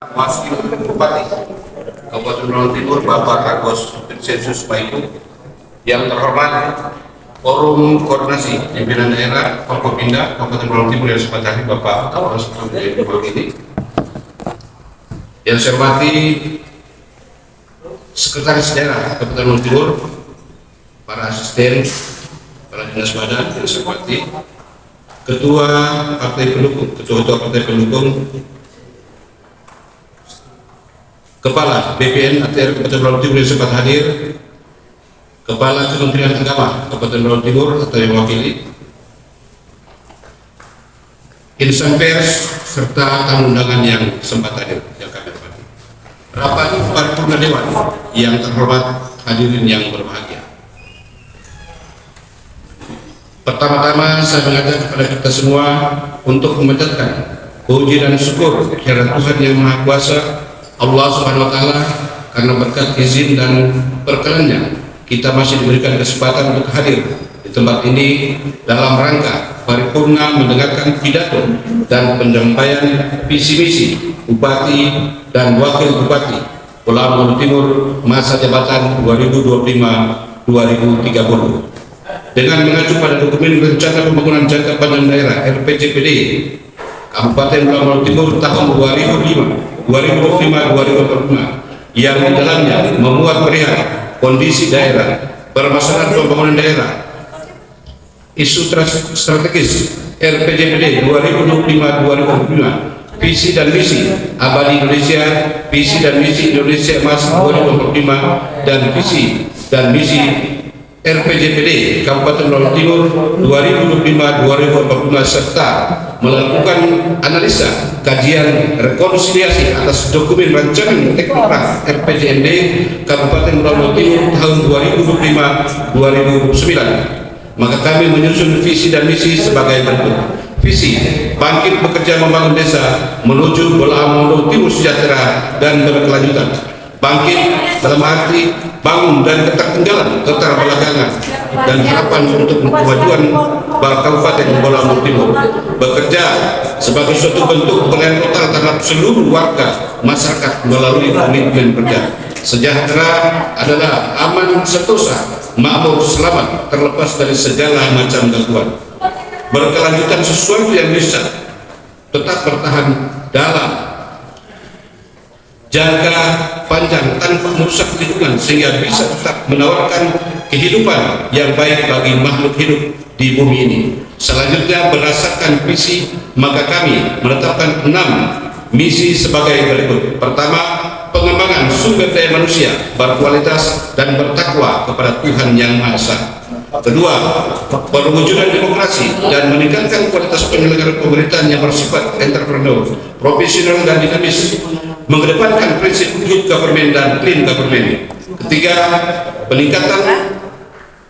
Wakil Bupati Kabupaten Lampung Timur Bapak Agus Vincenzius Baiku, yang terhormat Forum Koordinasi Pimpinan Daerah Forkopimda Kabupaten Lampung Timur yang saya hormati Bapak Kapolres ini, yang saya hormati Sekretaris Daerah Kabupaten Lampung Timur, para asisten, para dinas badan yang saya hormati, Ketua Partai Pendukung, Ketua-Ketua Partai Pendukung, Kepala BPN ATR Kabupaten Lampung Timur yang sempat hadir, Kepala Kementerian Agama Kabupaten Lampung Timur atau yang mewakili, insan pers serta tamu undangan yang sempat hadir yang kami hormati. Rapat paripurna dewan yang terhormat, hadirin yang berbahagia. Pertama-tama saya mengajak kepada kita semua untuk memanjatkan puji dan syukur kehadirat Tuhan yang Maha Kuasa, Allah Subhanahu wa Ta'ala, karena berkat izin dan perkenannya kita masih diberikan kesempatan untuk hadir di tempat ini dalam rangka paripurna mendengarkan pidato dan penyampaian visi misi Bupati dan Wakil Bupati Pulau Lampung Timur masa jabatan 2025-2030 dengan mengacu pada dokumen rencana pembangunan jangka panjang daerah RPJPD Kabupaten Lampung Timur tahun 2025-2045 yang di dalamnya memuat perihal kondisi daerah, permasalahan pembangunan daerah, isu strategis RPJPD 2025-2045, visi dan misi abadi Indonesia, visi dan misi Indonesia Emas 2045, dan visi dan misi RPJPD Kabupaten Lampung Timur 2025-2045 serta melakukan analisa, kajian, rekonsiliasi atas dokumen rancangan teknokrat RPJMD Kabupaten Lampung Timur tahun 2005-2009. Maka kami menyusun visi dan misi sebagai berikut. Visi: bangkit bekerja membangun desa menuju Lampung Timur sejahtera dan berkelanjutan. Bangkit dalam arti bangun dan ketertinggalan, keterbelakangan, dan harapan untuk kemajuan Kabupaten Lampung Timur. Bekerja sebagai suatu bentuk pelayanan total terhadap seluruh warga masyarakat melalui komitmen kerja. Sejahtera adalah aman sentosa, makmur, selamat, terlepas dari segala macam gangguan. Berkelanjutan sesuatu yang bisa tetap bertahan dalam jangka panjang tanpa merusak lingkungan sehingga bisa tetap menawarkan kehidupan yang baik bagi makhluk hidup di bumi ini. Selanjutnya, berdasarkan visi, maka kami menetapkan 6 misi sebagai berikut. Pertama, pengembangan sumber daya manusia berkualitas dan bertakwa kepada Tuhan Yang Maha Esa. Kedua, perwujudan demokrasi dan meningkatkan kualitas penyelenggaraan pemerintahan yang bersifat entrepreneur, profesional dan dinamis, mengedepankan prinsip good government dan clean government. Ketiga, peningkatan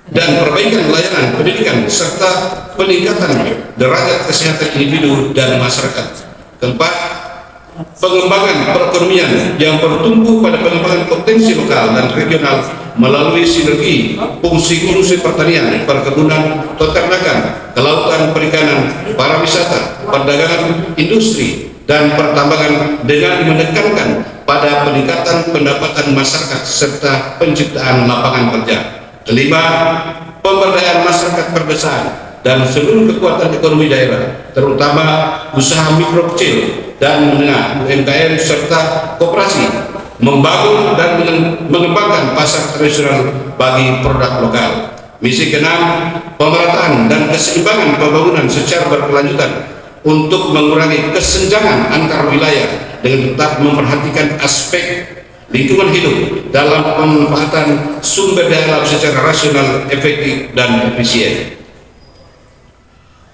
dan perbaikan layanan pendidikan serta peningkatan derajat kesehatan individu dan masyarakat. Keempat, pengembangan perekonomian yang bertumbuh pada pengembangan potensi lokal dan regional melalui sinergi fungsi pertanian, perkebunan, peternakan, kelautan, perikanan, pariwisata, perdagangan, industri, dan pertambangan dengan menekankan pada peningkatan pendapatan masyarakat serta penciptaan lapangan kerja. Kelima, pemberdayaan masyarakat pedesaan dan seluruh kekuatan ekonomi daerah, terutama usaha mikro kecil dan menengah, UMKM serta koperasi, membangun dan mengembangkan pasar tradisional bagi produk lokal. Misi keenam, pemerataan dan keseimbangan pembangunan secara berkelanjutan untuk mengurangi kesenjangan antar wilayah dengan tetap memperhatikan aspek lingkungan hidup dalam pemanfaatan sumber daya alam secara rasional, efektif, dan efisien.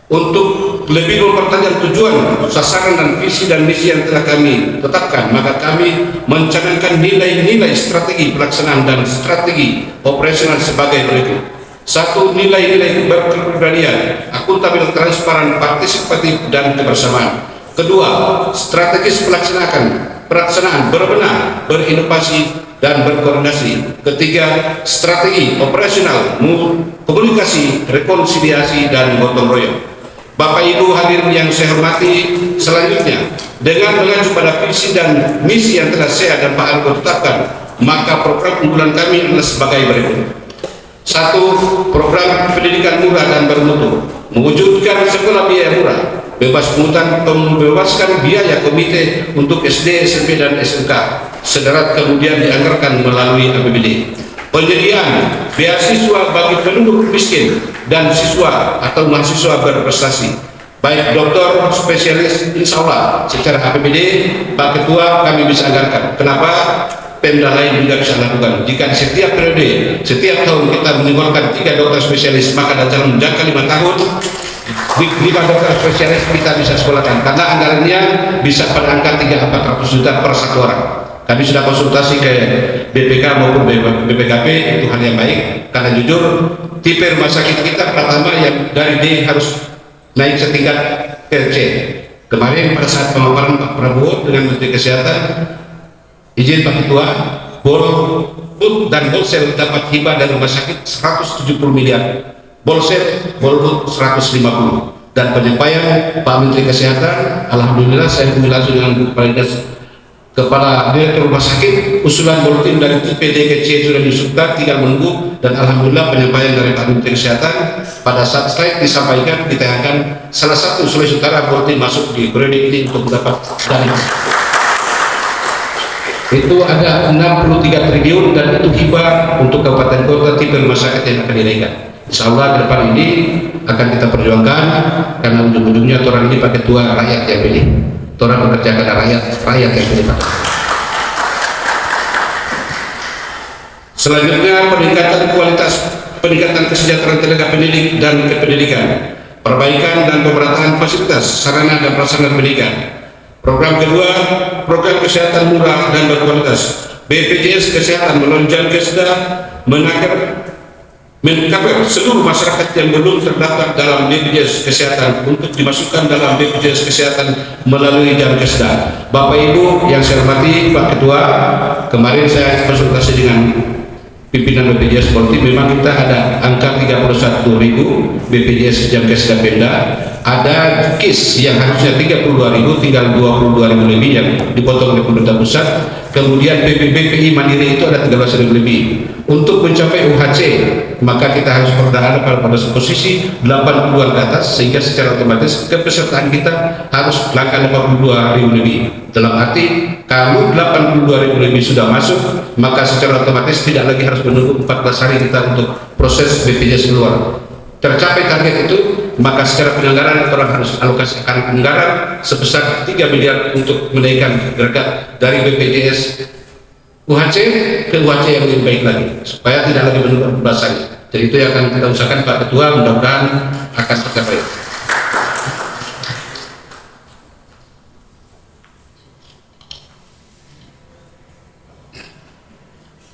Untuk lebih mempertajam tujuan, sasaran, dan visi dan misi yang telah kami tetapkan, maka kami mencanangkan nilai-nilai strategi pelaksanaan dan strategi operasional sebagai berikut. 1. Nilai-nilai berkepribadian, akuntabel, transparan, partisipatif, dan kebersamaan. Kedua, strategis pelaksanaan berbenah, berinovasi, dan berkoordinasi. Ketiga, strategi operasional, komunikasi, rekonsiliasi, dan gotong royong. Bapak Ibu hadirin yang saya hormati, selanjutnya dengan mengacu pada visi dan misi yang telah saya dan Pak Algo tetapkan, maka program unggulan kami adalah sebagai berikut. 1. Program pendidikan murah dan bermutu, mewujudkan sekolah biaya murah, bebas pungutan, membebaskan biaya komite untuk SD, SMP, dan SMK, sederat kemudian dianggarkan melalui APBD. Penyediaan beasiswa bagi penduduk miskin dan siswa atau mahasiswa berprestasi, baik doktor, spesialis, insya Allah secara APBD Pak Ketua kami bisa anggarkan. Kenapa? Pemda lain juga bisa lakukan. Jika di setiap periode, setiap tahun kita menyekolahkan 3 dokter spesialis, maka dalam jangka 5 tahun 5 dokter spesialis kita bisa sekolahkan, karena anggarannya bisa pada angka 300-400 juta per satu orang. Kami sudah konsultasi ke BPK maupun BPKP, itu hal yang baik, karena jujur tipe rumah sakit kita pertama yang dari D harus naik setingkat ke C. Kemarin pada saat pemaparan Pak Prabowo dengan Menteri Kesehatan, izin Pak Ketua, Bolput dan Bolsel dapat hibah dari rumah sakit 170 miliar, Bolsel, Bolput 150, dan penyampaian Pak Menteri Kesehatan, alhamdulillah saya hubungi langsung dengan Kepala Direktur Rumah Sakit, usulan Boltim dari tipe D ke C sudah disubkan, tinggal menunggu, dan alhamdulillah penyampaian dari Pak Menteri Kesehatan pada saat slide disampaikan, ditayangkan salah satu Sulawesi Utara Boltim masuk di periode ini untuk mendapat dana. Itu ada 63 triliun dan itu hibah untuk kabupaten kota tipe rumah sakit yang akan dinaikkan. Insya Allah ke depan ini akan kita perjuangkan, karena ujung-ujungnya orang ini Pak Ketua rakyat yang pilih. Orang bekerja kepada rakyat yang pilih. Selanjutnya peningkatan kesejahteraan tenaga pendidik dan kependidikan, perbaikan dan pemerataan fasilitas sarana dan prasarana pendidikan. Program kedua, program kesehatan murah dan berkualitas. BPJS Kesehatan melalui Jankesda mengcover seluruh masyarakat yang belum terdaftar dalam BPJS Kesehatan untuk dimasukkan dalam BPJS Kesehatan melalui Jankesda. Bapak Ibu yang saya hormati, Pak Ketua, kemarin saya konsultasi dengan pimpinan BPJS Polri, memang kita ada angka 31.000 BPJS Jankesda Pemda, ada KIS yang harusnya 32.000, tinggal 22.000 lebih yang dipotong oleh pemerintah pusat. Kemudian BPI Mandiri itu ada 13.000 lebih. Untuk mencapai UHC, maka kita harus berada pada posisi 80-an ke atas, sehingga secara otomatis kepesertaan kita harus angka 82.000 lebih. Dalam arti kalau 82.000 lebih sudah masuk, maka secara otomatis tidak lagi harus menunggu 14 hari kita untuk proses BPJS keluar. Tercapai target itu, maka secara penyelenggaraan orang harus alokasikan anggaran sebesar 3 miliar untuk menaikkan derajat dari BPJS UHC ke UHC yang lebih baik lagi, supaya tidak lagi menunggu 14 hari. Jadi itu yang akan kita usahakan Pak Ketua, mudah-mudahan akan tercapai.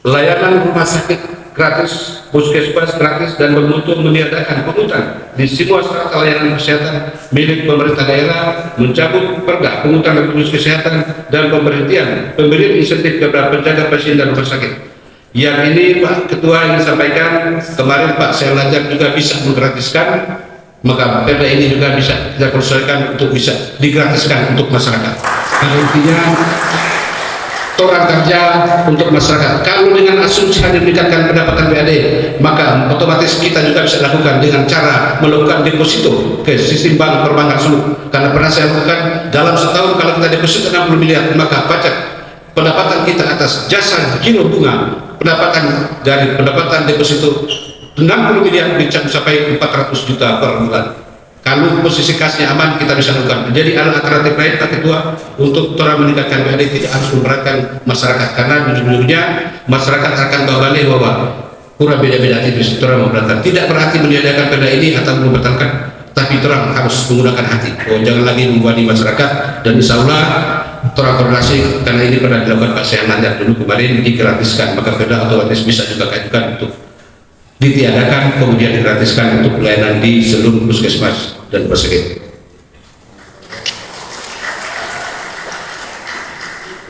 Layanan rumah sakit gratis, puskesmas gratis, dan bermutu meniadakan pungutan di semua strata layanan kesehatan milik pemerintah daerah, mencabut perda pungutan bpjs kesehatan, dan pemberhentian pemberian insentif kepada penjaga pasien dan rumah sakit. Yang ini Pak Ketua yang disampaikan kemarin Pak saya Lajar juga bisa menggratiskan, maka perda ini juga bisa kita konsultasikan untuk bisa digratiskan untuk masyarakat. Karena intinya orang kerja untuk masyarakat. Kalau dengan asumsi hanya meningkatkan pendapatan BAD, maka otomatis kita juga bisa lakukan dengan cara melakukan deposito ke sistem bank perbankan seluruh. Karena pernah saya lakukan dalam setahun kalau kita deposito 60 miliar, maka pajak pendapatan kita atas jasa giro bunga, pendapatan deposito 60 miliar bisa sampai 400 juta per bulan. Kalau posisi kasnya aman, kita bisa lakukan. Jadi alternatif lain Pak Ketua untuk orang meningkatkan BAD tidak harus memberatkan masyarakat, karena ujung-ujungnya masyarakat akan berbalik bahwa kurang beda-beda tipis orang memberatkan. Tidak berarti meniadakan perda ini atau membatalkan, tapi orang harus menggunakan hati. Jangan lagi membebani masyarakat, dan insya Allah orang koordinasi, karena ini pernah dilakukan Pak Saya Najar dulu kemarin digratiskan, maka perda otomatis bisa juga kajukan untuk ditiadakan, kemudian digratiskan untuk pelayanan di seluruh puskesmas dan rumah sakit.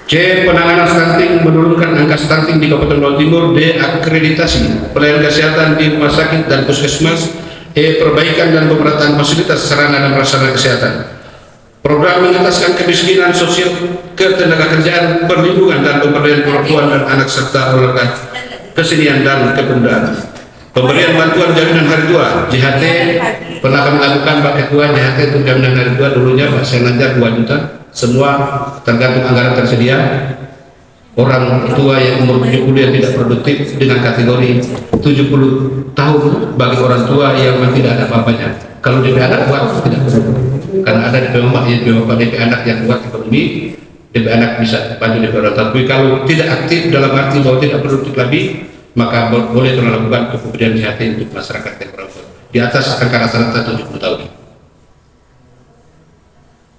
C. Penanganan stunting, menurunkan angka stunting di Kabupaten Bawang Timur. D. Akreditasi pelayanan kesehatan di rumah sakit dan puskesmas perbaikan dan pemerataan fasilitas sarana dan prasarana kesehatan. Program mengentaskan kemiskinan sosial, ketenagakerjaan, perlindungan dan pemberdayaan perempuan dan anak serta olahraga, kesenian dan kepemudaan. Pemberian bantuan jaminan hari tua JHT, pernah kami lakukan Pak Ketua JHT untuk jaminan hari tua dulunya Pak Senanja 2 juta, semua tergantung anggaran tersedia. Orang tua yang umur 70 yang tidak produktif dengan kategori 70 tahun bagi orang tua yang tidak ada apa-apanya. Kalau DP anak kuat tidak perlu, karena ada DP emak, DP anak yang kuat ekonomi, DP anak bisa bantu DP orang. Tapi kalau tidak aktif dalam arti bahwa tidak produktif lagi, maka boleh melakukan pemberian JHT untuk masyarakat yang berumur di atas angka rata-rata 70 tahun.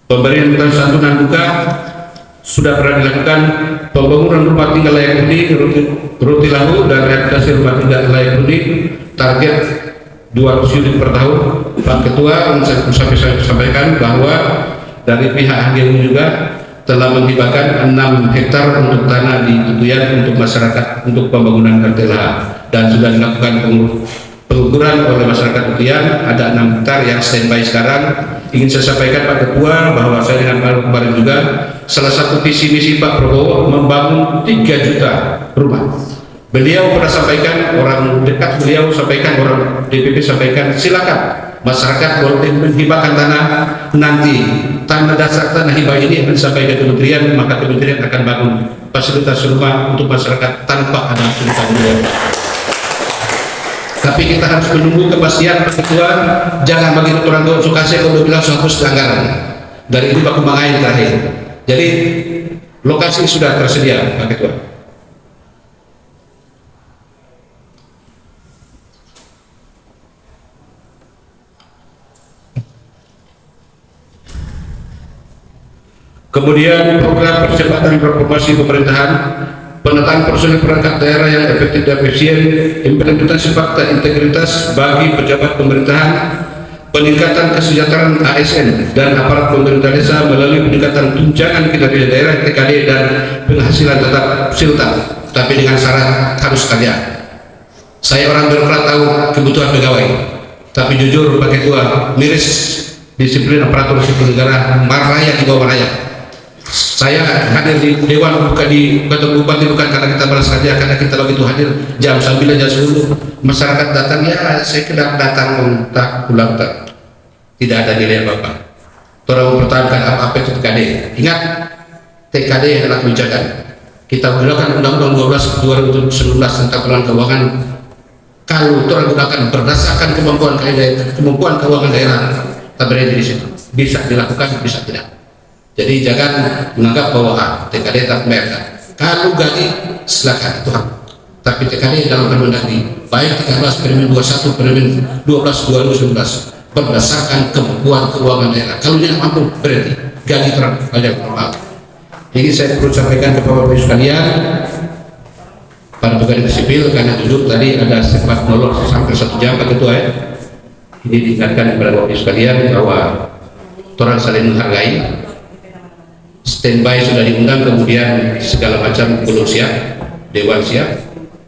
Pemberian santunan duka sudah pernah dilakukan. Pembangunan rumah tinggal layak huni Ruti Lahu dan rehabilitasi rumah tinggal layak huni target 200 unit per tahun. Pak Ketua, saya sampaikan bahwa dari pihak HGU juga telah menghibahkan 6 hektar untuk tanah di Tutuyan untuk masyarakat untuk pembangunan RTLH, dan sudah dilakukan pengukuran oleh masyarakat Tutuyan. Ada 6 hektar yang standby sekarang. Ingin saya sampaikan Pak Ketua bahwa saya dengan Pak kemarin juga salah satu visi misi Pak Prabowo membangun 3 juta rumah. Beliau pernah sampaikan, orang dekat beliau sampaikan, orang DPP sampaikan, silakan masyarakat boleh menghibahkan tanah. Nanti tanah dasar tanah hibah ini akan sampai ke kementerian, maka kementerian akan bangun fasilitas rumah untuk masyarakat tanpa ada kesulitan beliau. Tapi kita harus menunggu kepastian Pak Ketua. Jangan bagi orang tua suka saya kalau bilang suatu anggaran dari itu baku mangain terakhir. Jadi lokasi sudah tersedia Pak Ketua. Kemudian program percepatan reformasi pemerintahan, penataan personil perangkat daerah yang efektif dan efisien, implementasi fakta integritas bagi pejabat pemerintahan, peningkatan kesejahteraan ASN dan aparat pemerintah desa melalui peningkatan tunjangan kinerja daerah TKD dan penghasilan tetap silta, tapi dengan syarat harus kerja. Saya orang birokrat tahu kebutuhan pegawai, tapi jujur Pak Ketua, miris disiplin aparatur sipil negara, maraya di bawah raya. Saya hadir di Dewan bukan di kantor bupati bukan karena kita balas kerja, karena kita lagi itu hadir jam 9 jam 10 masyarakat datang, ya saya kedap datang tak pulang tak, tidak ada nilai apa-apa. Orang mempertahankan apa-apa itu TKD. Ingat, TKD adalah kebijakan. Kita gunakan Undang-Undang 12 2019 tentang pengelolaan keuangan. Kalau orang gunakan berdasarkan kemampuan keuangan daerah, tabelnya di situ bisa dilakukan, bisa tidak. Jadi jangan menganggap bahwa TKD tak bayar. Kalau gaji silakan itu hak. Tapi TKD dalam Permendagri baik 13 Permen 21 Permen 12 2019 berdasarkan kemampuan keuangan daerah. Kalau tidak mampu berarti gaji terang banyak normal. Ini saya perlu sampaikan kepada Bapak Ibu sekalian, para pegawai sipil, karena jujur tadi ada sempat molor sampai 1 jam Pak Ketua ya. Ini diingatkan kepada Bapak Ibu sekalian bahwa orang saling menghargai. Standby sudah diundang, kemudian segala macam belum siap, dewan siap,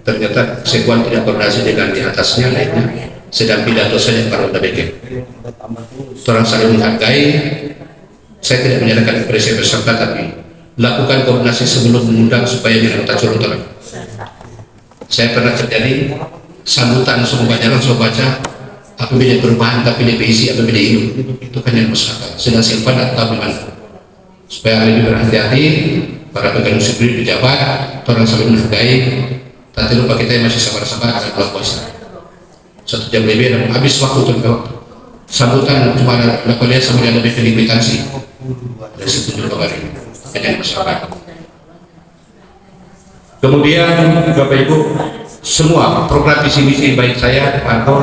ternyata sekuan tidak koordinasi dengan di atasnya lainnya, sedang pidato saja kalau udah bikin. Orang saling menghargai. Saya tidak menyerahkan kepada saya peserta, tapi lakukan koordinasi sebelum mengundang supaya jangan tak curut. Saya pernah terjadi sambutan semua langsung baca APBD perubahan tapi DP isi APBD hidup, itu kan yang masyarakat sedang simpan atau gimana, supaya lebih berhati-hati para pegawai sipil pejabat, orang saling menghargai. Tak lupa kita masih sabar-sabar ada bulan puasa 1 jam lebih dan habis waktu untuk sambutan cuma ada lihat sama ada limitansi dari situ juga dengan masyarakat. Kemudian Bapak Ibu semua program visi misi baik saya atau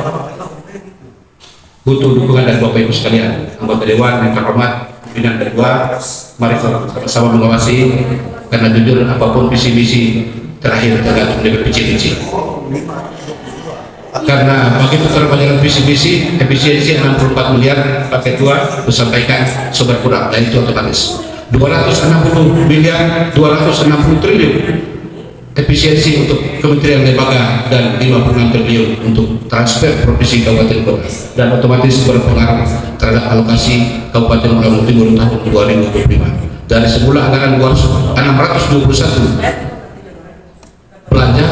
butuh dukungan dari Bapak Ibu sekalian, anggota dewan yang terhormat, pimpinan kedua, mari sama-sama mengawasi, karena jujur apapun visi misi terakhir tergantung dari visi. Karena begitu terbanyak visi misi, efisiensi 64 miliar Pak Ketua disampaikan sobat kurang, dan itu otomatis 260 miliar 260 triliun efisiensi untuk kementerian lembaga dan 56 triliun untuk transfer provinsi kabupaten kota, dan otomatis berpengaruh terhadap alokasi Kabupaten Lampung Timur tahun 2025. Dari semula anggaran 621 belanja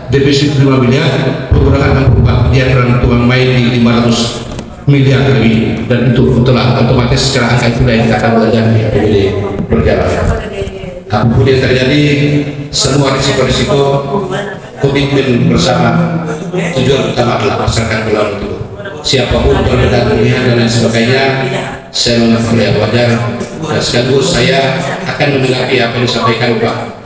defisit 5 miliar, pengurangan 64 miliar dan tuang main di 500 miliar lebih, dan itu telah otomatis secara angka itu yang akan belajar di APBD berjalan. Apapun yang terjadi, semua risiko-risiko komitmen bersama, tujuan utama adalah masyarakat Pulau itu. Siapapun perbedaan pilihan dan lain sebagainya, saya menganggap yang wajar, dan sekaligus saya akan menanggapi apa yang disampaikan Pak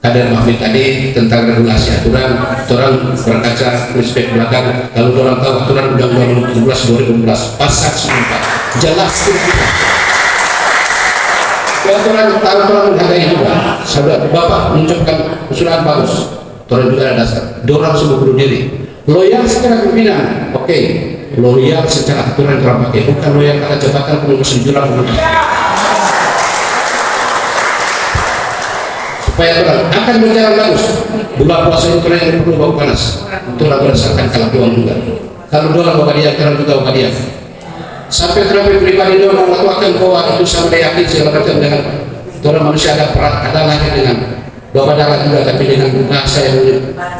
Kader Mahfud tadi tentang regulasi aturan. Orang berkaca respek belakang, kalau orang tahu aturan Undang-Undang 17 2016 pasal 9 jelas. Kalau orang menghargai juga, saudara Bapak mengucapkan usulan bagus, orang juga ada dasar. Dorang semua bunuh diri. Loyal secara pimpinan, oke. Loyal secara aturan yang pakai, bukan loyal karena jabatan pengurusan jurang. Supaya orang akan berjalan bagus. Bulan puasa itu yang perlu bau panas. Itulah berdasarkan kalah doang juga. Kalau doang bawa dia, karena juga bawa dia. Sampai terakhir pribadi orang melakukan bahwa itu sama dia yakin segala macam dengan orang manusia ada lagi dengan bahwa darah juga, tapi dengan bahasa yang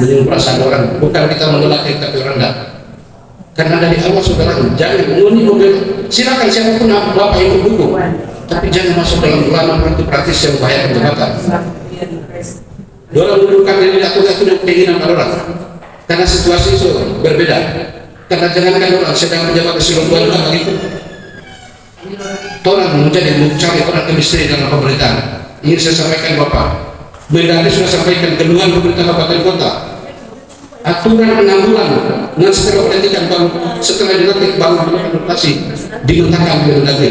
menyinggung perasaan orang. Bukan kita menolak tapi orang enggak. Karena dari awal saudara jangan mengundi mobil. Silakan siapapun bapak yang mendukung, tapi jangan masuk dalam ulama praktis yang membahayakan jabatan. Orang mendudukkan diri atau itu keinginan orang, karena situasi itu berbeda. Karena jangankan orang sedang menjabat keseluruhan juga begitu. Orang mencari orang kemistri dalam pemerintahan. Ini saya sampaikan Bapak. Mendagri sudah sampaikan keluhan pemerintah kabupaten kota. Aturan 6 bulan dengan setelah pendidikan baru setelah dilantik baru implementasi dimintakan ke Mendagri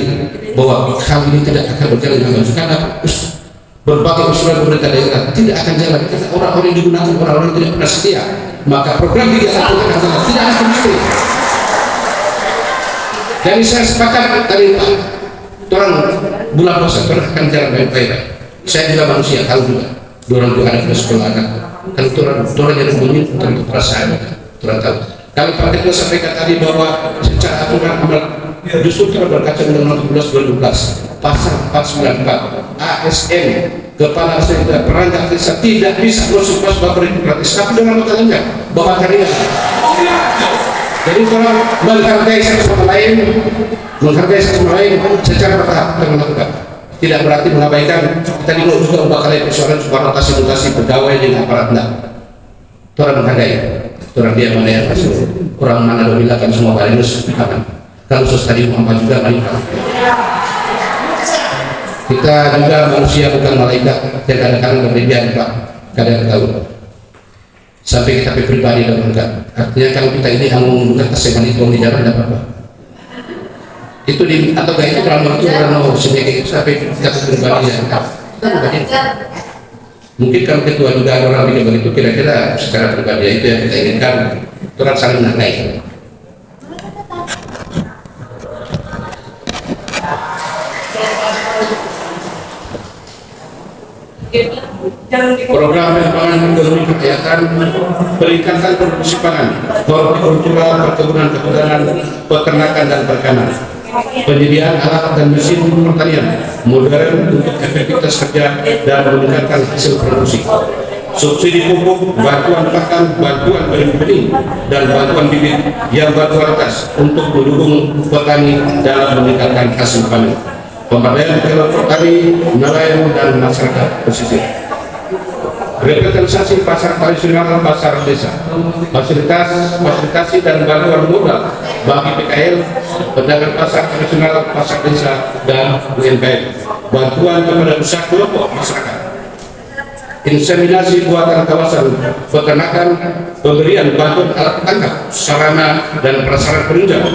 bahwa hal ini tidak akan berjalan dengan baik karena berbagai usulan pemerintah daerah tidak akan jalan karena orang-orang yang digunakan orang-orang tidak pernah setia. Maka program tidak ada kemistri. Jadi saya sepakat tadi Pak, orang bulan puasa akan jalan baik-baik. Saya juga manusia, tahu juga. Orang juga ada sekolah anak. Kan orang yang bunyi tentang perasaan, orang tahu. Kalau Pak Ketua sampaikan tadi bahwa secara aturan amal justru kita berkaca Undang-Undang 17 2012 pasal 494 ASN kepala sekda perangkat desa tidak bisa masuk bapak gratis, tapi dengan masalahnya bapak karya. Jadi kalau menghargai satu sama lain secara bertahap kita melakukan, tidak berarti mengabaikan. Kita dulu juga bakal persoalan mutasi pegawai dengan aparat enggak. Orang menghargai, orang dia mana yang masuk, orang mana dominan semua balinus aman. Kalau tadi Muhammad juga malaikat. Kita juga manusia bukan malaikat, kadang-kadang berlebihan Pak, kadang tahu. Sampai kita pribadi dan enggak. Artinya kalau kita ini hanya menggunakan keseimbangan itu di jalan tidak apa-apa. Itu di atau gak itu kalau itu orang sebagai itu sampai kita pribadi dan enggak. Mungkin kalau ketua juga ada orang bikin begitu, kira-kira secara pribadi itu yang kita inginkan, orang saling menghargai. Program pengembangan ekonomi kerakyatan, peningkatan produksi pangan, hortikultura, perkebunan, peternakan dan perikanan, penyediaan alat dan mesin pertanian modern untuk efektivitas kerja dan meningkatkan hasil produksi, subsidi pupuk, bantuan pakan, bantuan benih dan bantuan bibit yang berkualitas untuk mendukung petani dalam meningkatkan hasil panen, pemberdayaan petani, nelayan dan masyarakat pesisir, revitalisasi pasar tradisional, pasar desa, fasilitasi dan bantuan modal bagi PKL, pedagang pasar tradisional, pasar desa dan UMKM, bantuan kepada usaha kelompok masyarakat, inseminasi buatan kawasan peternakan, pemberian bantuan alat tangkap, sarana dan prasarana penunjang